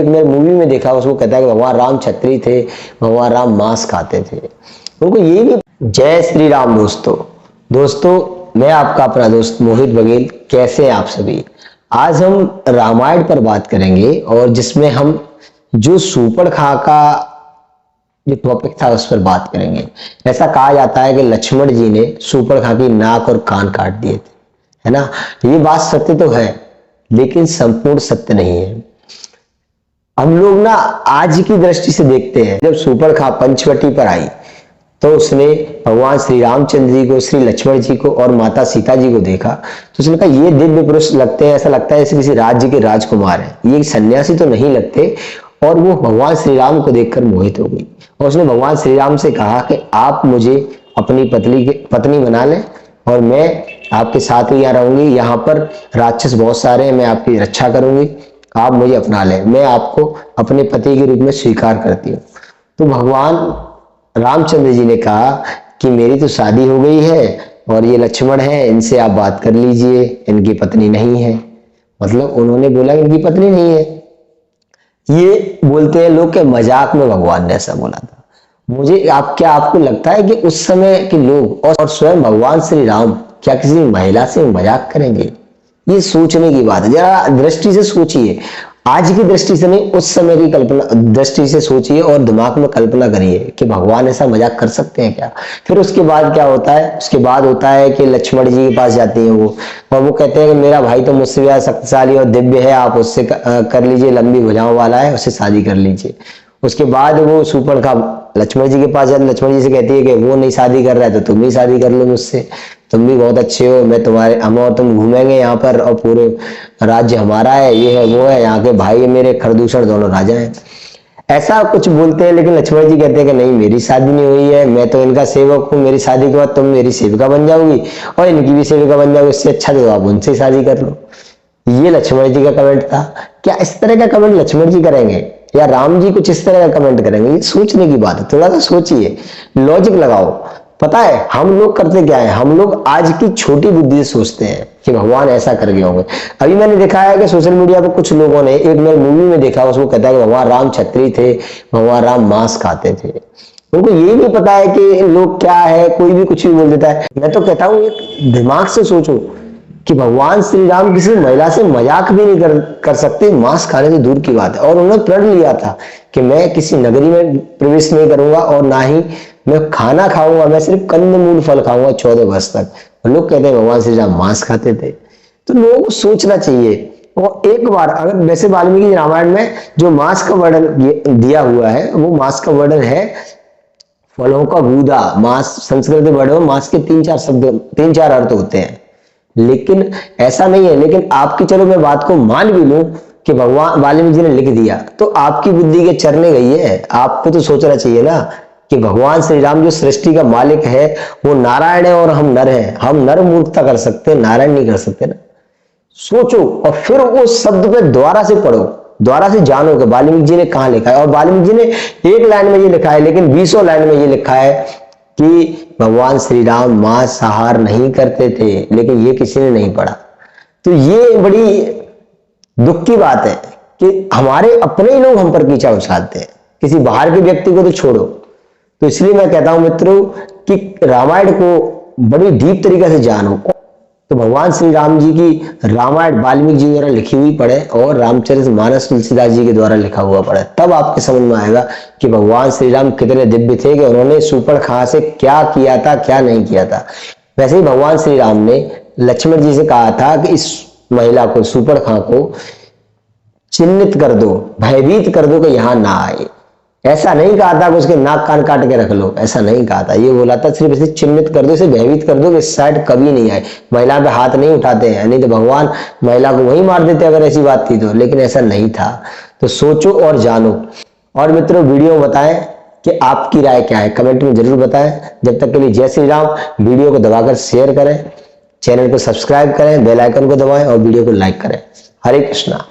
मैं मूवी में देखा, उसको कहता है कि भगवान राम छत्री थे, भगवान राम मांस खाते थे। उनको ये नहीं। जय श्री राम दोस्तों, मैं आपका अपना दोस्त मोहित बघेल। कैसे हैं आप सभी? आज हम रामायण पर बात करेंगे और जिसमें हम जो सूर्पणखा का जो टॉपिक था उस पर बात करेंगे। ऐसा कहा जाता है कि लक्ष्मण जी ने सूर्पणखा की नाक और कान काट दिए थे, है ना। ये बात सत्य तो है, लेकिन संपूर्ण सत्य नहीं है। हम लोग ना आज की दृष्टि से देखते हैं, जब सूर्पणखा पंचवटी पर आई तो उसने भगवान श्री रामचंद्र जी को, श्री लक्ष्मण जी को और माता सीता जी को देखा, तो उसने कहा ये दिव्य पुरुष लगते हैं, ऐसा लगता है जैसे किसी राज्य के राजकुमार हैं, ये सन्यासी तो नहीं लगते। और वो भगवान श्री राम को देखकर मोहित हो गई और उसने भगवान श्री राम से कहा कि आप मुझे अपनी पत्नी बना लें और मैं आपके साथ ही यहाँ रहूंगी, यहाँ पर राक्षस बहुत सारे हैं, मैं आपकी रक्षा करूंगी, आप मुझे अपना लें, मैं आपको अपने पति के रूप में स्वीकार करती हूँ। तो भगवान रामचंद्र जी ने कहा कि मेरी तो शादी हो गई है और ये लक्ष्मण है, इनसे आप बात कर लीजिए, इनकी पत्नी नहीं है। मतलब उन्होंने बोला इनकी पत्नी नहीं है। ये बोलते हैं लोग के मजाक में भगवान ने ऐसा बोला था। मुझे आपको लगता है कि उस समय के लोग और स्वयं भगवान श्री राम क्या किसी महिला से मजाक करेंगे? ये सोचने की बात है। जरा दृष्टि से सोचिए, आज की दृष्टि से नहीं, उस समय की कल्पना दृष्टि से सोचिए और दिमाग में कल्पना करिए कि भगवान ऐसा मजाक कर सकते हैं क्या। फिर उसके बाद क्या होता है? उसके बाद होता है कि लक्ष्मण जी के पास जाती है वो, और वो कहते हैं कि मेरा भाई तो मुझसे ज्यादा शक्तिशाली और दिव्य है, आप उससे कर लीजिए, लंबी भुजाओं वाला है, उससे शादी कर लीजिए। उसके बाद वो सूर्पणखा लक्ष्मण जी के पास जाती, लक्ष्मण जी से कहती है कि वो नहीं शादी कर रहा है तो तुम ही शादी कर लो मुझसे, तुम भी बहुत अच्छे हो, मैं हम और तुम घूमेंगे यहाँ पर और पूरे राज्य हमारा है, ये है वो है, यहाँ के भाई मेरे खरदूषण दोनों राजा हैं। ऐसा कुछ बोलते हैं, लेकिन लक्ष्मण जी कहते हैं कि नहीं, मेरी शादी नहीं हुई है, मैं तो इनका सेवक हूँ, मेरी शादी के बाद तुम मेरी सेविका बन जाओगी और इनकी भी सेविका बन जाओगी, इससे अच्छा तो आप उनसे शादी कर लो। ये लक्ष्मण जी का कमेंट था। क्या इस तरह का कमेंट लक्ष्मण जी करेंगे या राम जी कुछ इस तरह का कमेंट करेंगे? ये सोचने की बात है, थोड़ा सा सोचिए, लॉजिक लगाओ। पता है हम लोग करते क्या है? हम लोग आज की छोटी बुद्धि से सोचते हैं कि भगवान ऐसा कर गए होंगे। अभी मैंने देखा है कि सोशल मीडिया पर कुछ लोगों ने, एक मैं मूवी में देखा, उसको कहता है कि भगवान राम छत्री थे, भगवान राम मांस खाते थे। उनको ये नहीं पता है कि लोग क्या है, कोई भी कुछ भी बोल देता है। मैं तो कहता हूँ एक दिमाग से सोचो कि भगवान श्री राम किसी महिला से मजाक भी नहीं कर सकते, मांस खाने से दूर की बात है। और उन्होंने प्रण लिया था कि मैं किसी नगरी में प्रवेश नहीं करूंगा और ना ही मैं खाना खाऊंगा, मैं सिर्फ कंदमूल फल खाऊंगा 14 वर्ष तक। लोग कहते हैं भगवान श्री राम मांस खाते थे। तो लोगों को सोचना चाहिए। और एक बार अगर वैसे वाल्मीकि रामायण में जो मांस का वर्णन दिया हुआ है, वो मांस का वर्णन है फलों का गूदा। मांस संस्कृत वर्ड में मांस के 3-4 अर्थ होते हैं, लेकिन ऐसा नहीं है। लेकिन आपकी, चलो मैं बात को मान भी लूं कि भगवान वाल्मीकि जी ने लिख दिया, तो आपकी बुद्धि के चरने गई है। आपको तो सोचना चाहिए ना कि भगवान श्री राम जो सृष्टि का मालिक है वो नारायण है और हम नर हैं। हम नर मूर्खता कर सकते हैं, नारायण नहीं कर सकते ना। सोचो और फिर उस शब्द पे दोबारा से पढ़ो, दोबारा से जानो कि वाल्मीकि जी ने कहां लिखा है। और वाल्मीकि जी ने एक लाइन में ये लिखा है, लेकिन 20 लाइन में ये लिखा है कि भगवान श्री राम मांसाहार नहीं करते थे, लेकिन ये किसी ने नहीं पढ़ा। तो ये बड़ी दुख की बात है कि हमारे अपने ही लोग हम पर कीचड़ उछालते हैं, किसी बाहर के व्यक्ति को तो छोड़ो। तो इसलिए मैं कहता हूं मित्रों कि रामायण को बड़ी डीप तरीके से जानो। तो भगवान श्री राम जी की रामायण वाल्मीकि जी द्वारा लिखी हुई पढ़े और रामचरितमानस तुलसीदास जी के द्वारा लिखा हुआ पढ़े, तब आपके समझ में आएगा कि भगवान श्री राम कितने दिव्य थे, कि उन्होंने सूर्पणखा से क्या किया था, क्या नहीं किया था। वैसे ही भगवान श्री राम ने लक्ष्मण जी से कहा था कि इस महिला को, सूर्पणखा को चिन्हित कर दो, भयभीत कर दो कि यहां ना आए। ऐसा नहीं कहा था कि उसके नाक कान काट के रख लो, ऐसा नहीं कहा था। ये बोला था सिर्फ इसे चिन्हित कर दो, इसे भयभीत कर दो कि इस साइड कभी नहीं आए। महिला पे हाथ नहीं उठाते हैं, नहीं तो भगवान महिला को वही मार देते अगर ऐसी बात थी तो, लेकिन ऐसा नहीं था। तो सोचो और जानो। और मित्रों वीडियो में बताएं कि आपकी राय क्या है, कमेंट में जरूर बताएं। जब तक के लिए जय श्री राम। वीडियो को दबाकर शेयर करें, चैनल को सब्सक्राइब करें, बेल आइकन को दबाएं और वीडियो को लाइक करें। हरे कृष्णा।